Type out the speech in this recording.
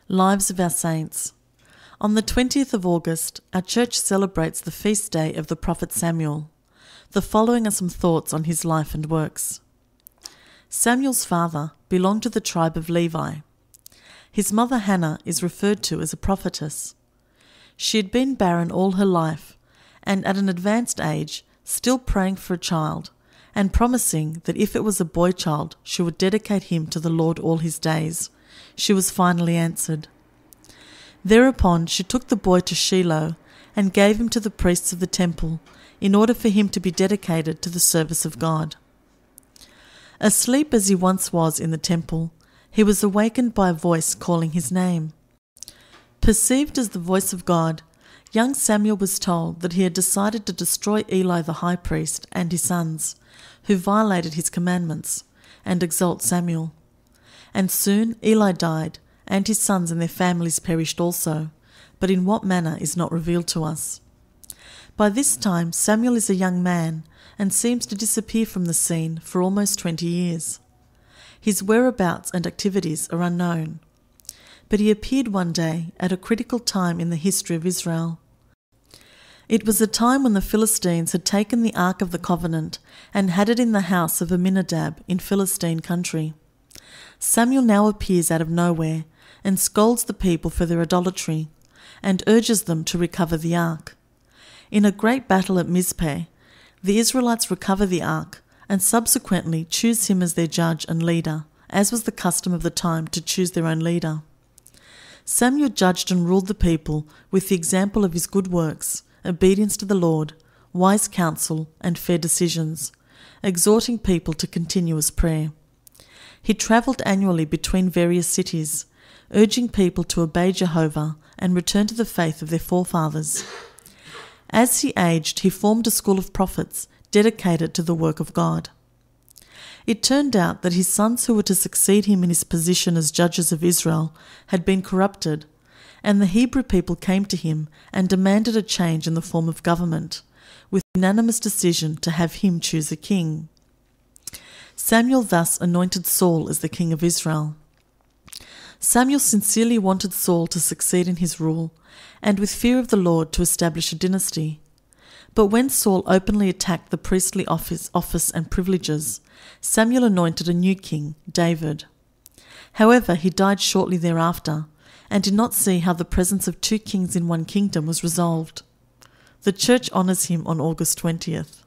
Lives of our Saints. On the 20th of August, our church celebrates the feast day of the prophet Samuel. The following are some thoughts on his life and works. Samuel's father belonged to the tribe of Levi. His mother Hannah is referred to as a prophetess. She had been barren all her life, and at an advanced age, still praying for a child, and promising that if it was a boy child, she would dedicate him to the Lord all his days. She was finally answered. Thereupon she took the boy to Shiloh and gave him to the priests of the temple, in order for him to be dedicated to the service of God. Asleep as he once was in the temple, he was awakened by a voice calling his name. Perceived as the voice of God, young Samuel was told that he had decided to destroy Eli the high priest and his sons, who violated his commandments, and exalt Samuel. And soon Eli died, and his sons and their families perished also, but in what manner is not revealed to us. By this time Samuel is a young man, and seems to disappear from the scene for almost 20 years. His whereabouts and activities are unknown, but he appeared one day at a critical time in the history of Israel. It was a time when the Philistines had taken the Ark of the Covenant and had it in the house of Aminadab in Philistine country. Samuel now appears out of nowhere and scolds the people for their idolatry, and urges them to recover the Ark. In a great battle at Mizpeh, the Israelites recover the Ark and subsequently choose him as their judge and leader, as was the custom of the time to choose their own leader. Samuel judged and ruled the people with the example of his good works, obedience to the Lord, wise counsel, and fair decisions, exhorting people to continuous prayer. He travelled annually between various cities, urging people to obey Jehovah and return to the faith of their forefathers. As he aged, he formed a school of prophets dedicated to the work of God. It turned out that his sons who were to succeed him in his position as judges of Israel had been corrupted, and the Hebrew people came to him and demanded a change in the form of government, with unanimous decision to have him choose a king. Samuel thus anointed Saul as the king of Israel. Samuel sincerely wanted Saul to succeed in his rule, and with fear of the Lord to establish a dynasty. But when Saul openly attacked the priestly office and privileges, Samuel anointed a new king, David. However, he died shortly thereafter, and did not see how the presence of two kings in one kingdom was resolved. The church honours him on August 20th.